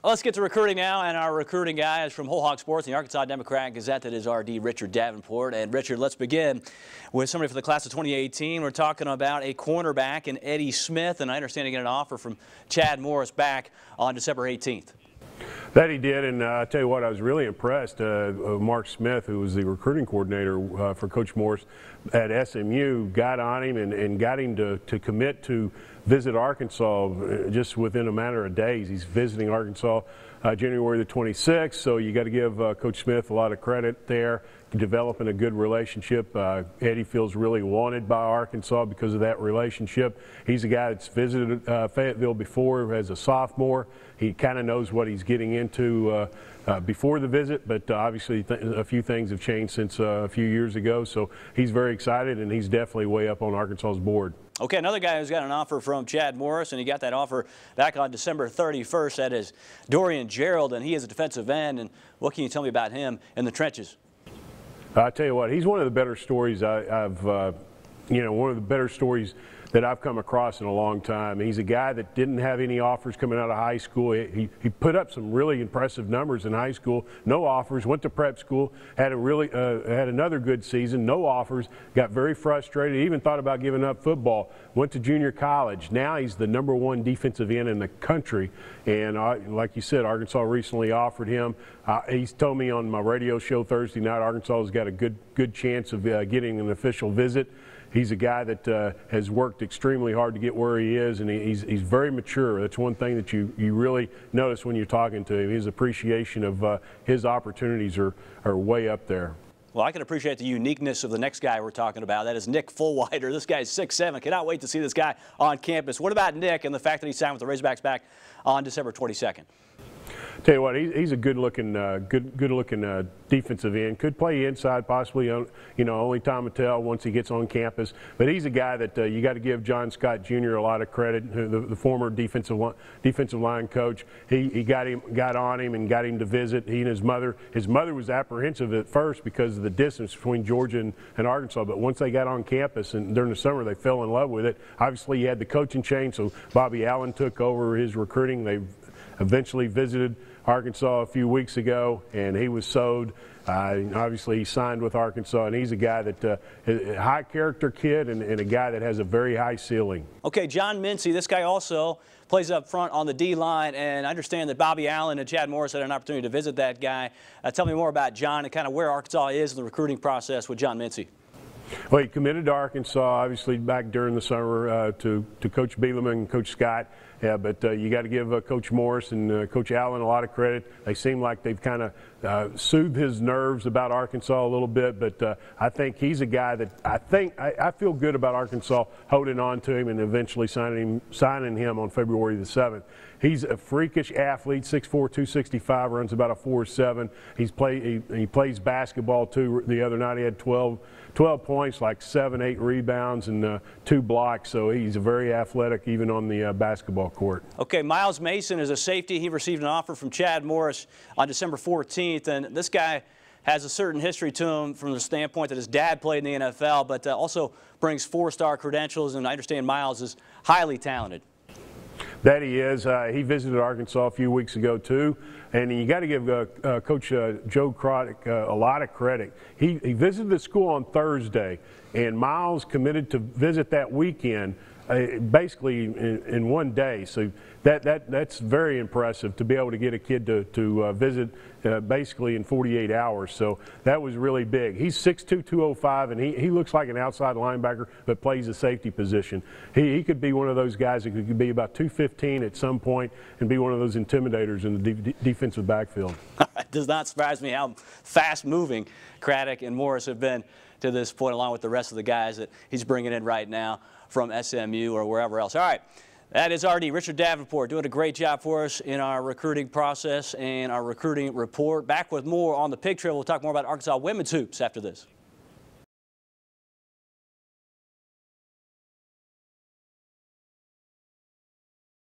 Let's get to recruiting now, and our recruiting guy is from Whole Hog Sports, the Arkansas Democrat-Gazette. That is RD Richard Davenport. And Richard, let's begin with somebody for the class of 2018. We're talking about a cornerback in Eddie Smith, and I understand he got an offer from Chad Morris back on December 18th. That he did, and I tell you what, I was really impressed. Mark Smith, who was the recruiting coordinator for Coach Morris at SMU, got on him and got him to commit to visit Arkansas just within a matter of days. He's visiting Arkansas January the 26th, so you got to give Coach Smith a lot of credit there, developing a good relationship. Eddie feels really wanted by Arkansas because of that relationship. He's a guy that's visited Fayetteville before as a sophomore. He kind of knows what he's getting into before the visit, but obviously a few things have changed since a few years ago, so he's very excited, and he's definitely way up on Arkansas's board. Okay, another guy who's got an offer from Chad Morris, and he got that offer back on December 31st. That is Dorian Gerald, and he is a defensive end. And what can you tell me about him in the trenches? I tell you what, he's one of the better stories one of the better stories that I've come across in a long time. He's a guy that didn't have any offers coming out of high school. He put up some really impressive numbers in high school. No offers. Went to prep school. Had another good season. No offers. Got very frustrated. Even thought about giving up football. Went to junior college. Now he's the #1 defensive end in the country. And like you said, Arkansas recently offered him. He's told me on my radio show Thursday night, Arkansas has got a good chance of getting an official visit. He's a guy that has worked extremely hard to get where he is, and he's very mature. That's one thing that you really notice when you're talking to him. His appreciation of his opportunities are way up there. Well, I can appreciate the uniqueness of the next guy we're talking about. That is Nick Fullwider. This guy's 6'7". Cannot wait to see this guy on campus. What about Nick and the fact that he signed with the Razorbacks back on December 22nd? Tell you what, he's a good-looking defensive end. Could play inside, possibly. Only time will tell once he gets on campus. But he's a guy that you got to give John Scott Jr. a lot of credit. The former defensive line coach. He got on him and got him to visit. He and his mother. His mother was apprehensive at first because of the distance between Georgia and Arkansas. But once they got on campus and during the summer, they fell in love with it. Obviously, he had the coaching change, so Bobby Allen took over his recruiting. They eventually visited Arkansas a few weeks ago, and he was sold. Obviously, he signed with Arkansas, and he's a guy that a high-character kid and a guy that has a very high ceiling. Okay, John Mincey, this guy also plays up front on the D-line, and I understand that Bobby Allen and Chad Morris had an opportunity to visit that guy. Tell me more about John and kind of where Arkansas is in the recruiting process with John Mincey. Well, he committed to Arkansas, obviously, back during the summer to Coach Bielema and Coach Scott. Yeah, but you got to give Coach Morris and Coach Allen a lot of credit. They seem like they've kind of soothed his nerves about Arkansas a little bit. But I think he's a guy that I feel good about Arkansas holding on to him and eventually signing him on February the 7th. He's a freakish athlete, 6'4", 265, runs about a 4.7. He plays basketball too. The other night he had 12 points, like 7-8 rebounds, and 2 blocks. So he's very athletic even on the basketball court. Okay, Myles Mason is a safety. He received an offer from Chad Morris on December 14th, and this guy has a certain history to him from the standpoint that his dad played in the NFL, but also brings 4-star credentials, and I understand Myles is highly talented. That he is. He visited Arkansas a few weeks ago, too. And you got to give Coach Joe Croddick a lot of credit. He visited the school on Thursday, and Myles committed to visit that weekend, basically in one day. So that's very impressive to be able to get a kid to visit basically in 48 hours. So that was really big. He's 6'2", 205, and he looks like an outside linebacker but plays a safety position. He could be one of those guys that could be about 215 at some point and be one of those intimidators in the defensive backfield. It does not surprise me how fast-moving Craddock and Morris have been to this point, along with the rest of the guys that he's bringing in right now from SMU or wherever else. All right, that is RD Richard Davenport doing a great job for us in our recruiting process and our recruiting report. Back with more on the Pig Trail. We'll talk more about Arkansas women's hoops after this.